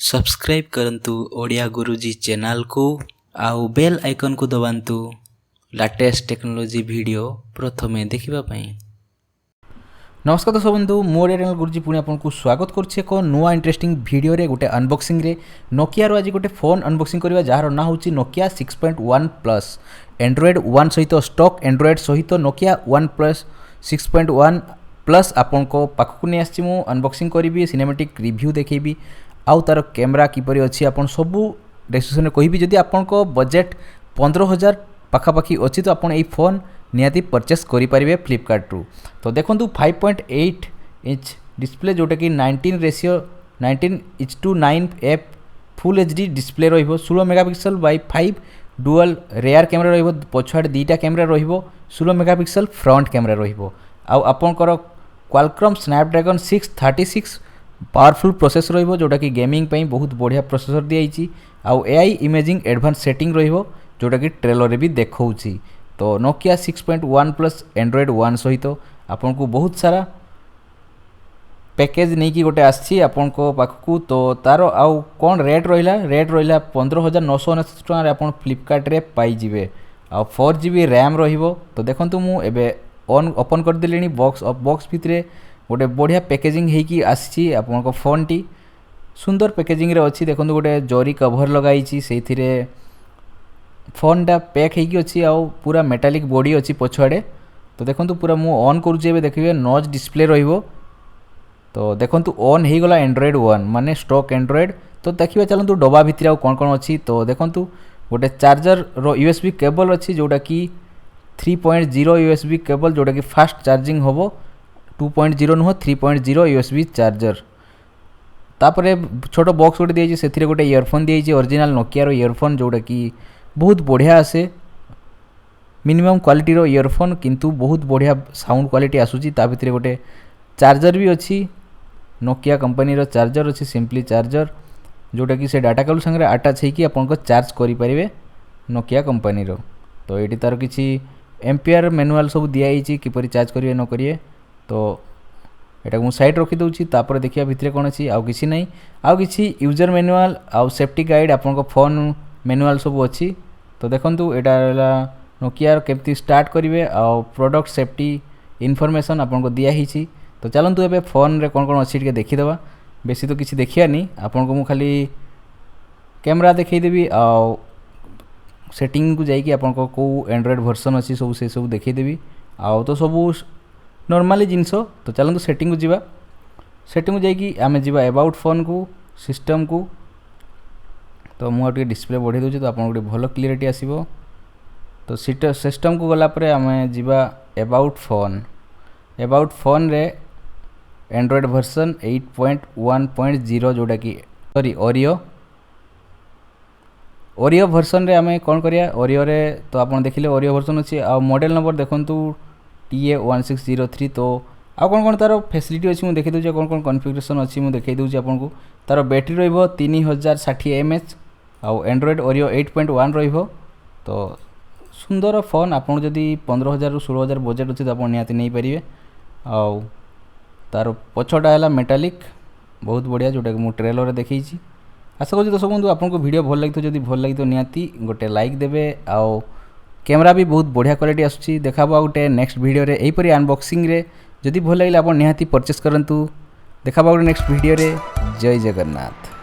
Subscribe करंतु ओडिया गुरुजी channel को आउ बेल आइकन को दबांतु लेटेस्ट टेक्नोलोजी वीडियो प्रथमे देखिबा पई। नमस्कार दर्शक बंधु मोर चैनल गुरुजी पुणी आपको स्वागत करुच्छे एक नुआ इंटरेस्टिंग वीडियो रे गोटे अनबॉक्सिंग रे नोकिया रो आज गोटे फोन अनबॉक्सिंग करबा जार ना होची नोकिया 6.1 प्लस एंड्रॉइड 1 सहित स्टॉक एंड्रॉइड सहित नोकिया 1 प्लस 6.1 प्लस आपन को पाखकु नै आछि मु अनबॉक्सिंग करिवि सिनेमैटिक रिव्यू देखैबि आउ तार कैमरा किपरि अछि आपन सबु डिस्क्रिप्शन कहबी जदि आपन को बजेट 15,000 पाखापाखी अच्छी तो आपन ए फोन निहाती परचेस करें फ्लिपकार्ट रु। तो देखो 5.8 इंच डिस्प्ले जोटा कि 19:9 एफ फुल एचडी डिस्प्ले रहिबो 16 megapixel by 5 dual rear camera रहिबो पछाड़ दीटा कैमरा रहिबो 16 मेगापिक्सल फ्रंट कैमरा रहिबो आउ आपनकर क्वालकॉम स्नैपड्रैगन 636 पावरफुल प्रोसेसर रहिबो जोटा कि गेमिंग पई बहुत बढ़िया प्रोसेसर दियाइछि आउ एआई इमेजिंग एडवांस सेटिंग रहिबो जोटा कि ट्रेलर रे भी देखौछि। तो नोकिया 6.1 प्लस एंड्रॉइड 1 सहित आपन को बहुत सारा पैकेज नहीं कि गोटे आछि आपन को पाखकु। तो तार आउ कोन रेट रहिला 15,999 टका रे आपन फ्लिपकार्ट रे पाई जिवे आ 4GB रैम रहिबो। तो देखंतु मु एबे ऑन ओपन कर देलेनी बॉक्स भितरे गोटे बढ़िया पैकेजिंग हेकी आछि आपन को फोन टी सुंदर पैकेजिंग रे अछि। देखंतु गोटे जरी कवर लगाइछि सेथिरे फोन टा पैक हेकी अछि आ पूरा मेटालिक बॉडी अछि पछाड़े। तो देखंतु पूरा मु ऑन करूछि एबे देखिबे नॉच डिस्प्ले रहिबो। तो देखंतु ऑन हे गला एंड्रॉइड 1 माने स्टॉक एंड्रॉइड। तो देखिबे चलंतु डबा भितरे आ कोन कोन अछि। तो देखंतु गोटे चार्जर रो यूएसबी केबल अछि जोटा कि 3.0 यूएसबी केबल जोटा कि फास्ट चार्जिंग होबो 2.0 नुह 3.0 यूएसबी चार्जर। तापरे छोटो बॉक्स गोटे दिए से गोटे इयरफोन दिए ओरिजिनल नोकिया रो इयरफोन जोटा कि बहुत बढ़िया आसे मिनिमम क्वालिटी रो इयरफोन किंतु बहुत बढ़िया साउंड क्वालिटी आसुची। ता भितरे गोटे चार्जर भी अछि नोकिया कंपनी रो चार्जर अछि सिंपली चार्जर जोटा कि से डाटा केबल संगे अटैच हेकी आपन को चार्ज करि परिबे नोकिया कंपनी रो। तो एटी तार किछि एम्पियर मैनुअल सब दिया हिची किपरि चार्ज करिवे न करिवे। तो एटा को साइड रखि दउची तापर देखिया भितरे कोन अछि आउ किछि नै आउ किछि यूजर मैनुअल आउ सेफ्टी गाइड आपन को फोन मैनुअल सब अछि। तो देखंतु एटा नोकिया केमती स्टार्ट करिवे आउ प्रोडक्ट सेफ्टी इन्फॉर्मेशन आपन को दिया हिची। तो चलंतु एबे फोन रे कोन कोन अछि के देखि देबा बेसी तो किछि देखिया नि आपन को मु खाली कैमरा देखै देबी आउ सेटिंग को जाई कि आपन को एंड्रॉइड वर्जन अछि सब से सब देखै देबी आउ तो सब नॉर्मली जिंसो। तो चलंतु सेटिंग को जीवा सेटिंग को जाई कि आमे जीवा अबाउट फोन को सिस्टम को। तो मुझे डिस्प्ले बढ़े दूसरी तो आप भल क्लीयरिटी आसो। तो सिस्टम को गला परे आमे जीवा अबाउट फोन रे एंड्रॉइड वर्जन 8.1.0 जोटा कि सॉरी ओरियो वर्जन रे आमे कौन करिया ओरियो रे। तो आप देखिले ओरियो वर्जन अच्छी आ मॉडल नंबर देखंतु TA1603। तो आ कौन कौन तार फैसिलिटी अच्छी मुझे देखी दूसरी कौन कौन कॉन्फ़िगरेशन अच्छी मुझे देखी दूसरी आपको। तार बैटरी रहिबो 3060 mAh आउ एंड्रॉइड ओरियो 8.1 रहिबो। तो सुंदर फोन आपन जदि 15,000 रु 16,000 बजेट अच्छी तो आप निहाती नहीं पारिबे। आउ तार पछटा है मेटालिक बहुत बढ़िया जोटा कि मु ट्रेलर रे देखैछि। आशा करूँ दर्शक बंधु आपको वीडियो भल लगी जदि भल लगी तो निहाती गोटे लाइक देबे आउ कैमरा भी बहुत बढ़िया क्वालिटी आसुची। देखाबो गोटे नेक्स्ट वीडियो रे एहीपरि अनबॉक्सिंग रे जदि भल लगिला आप निहाती परचेस करंतु। देखाबो गोटे नेक्स्ट वीडियो रे। जय जगन्नाथ।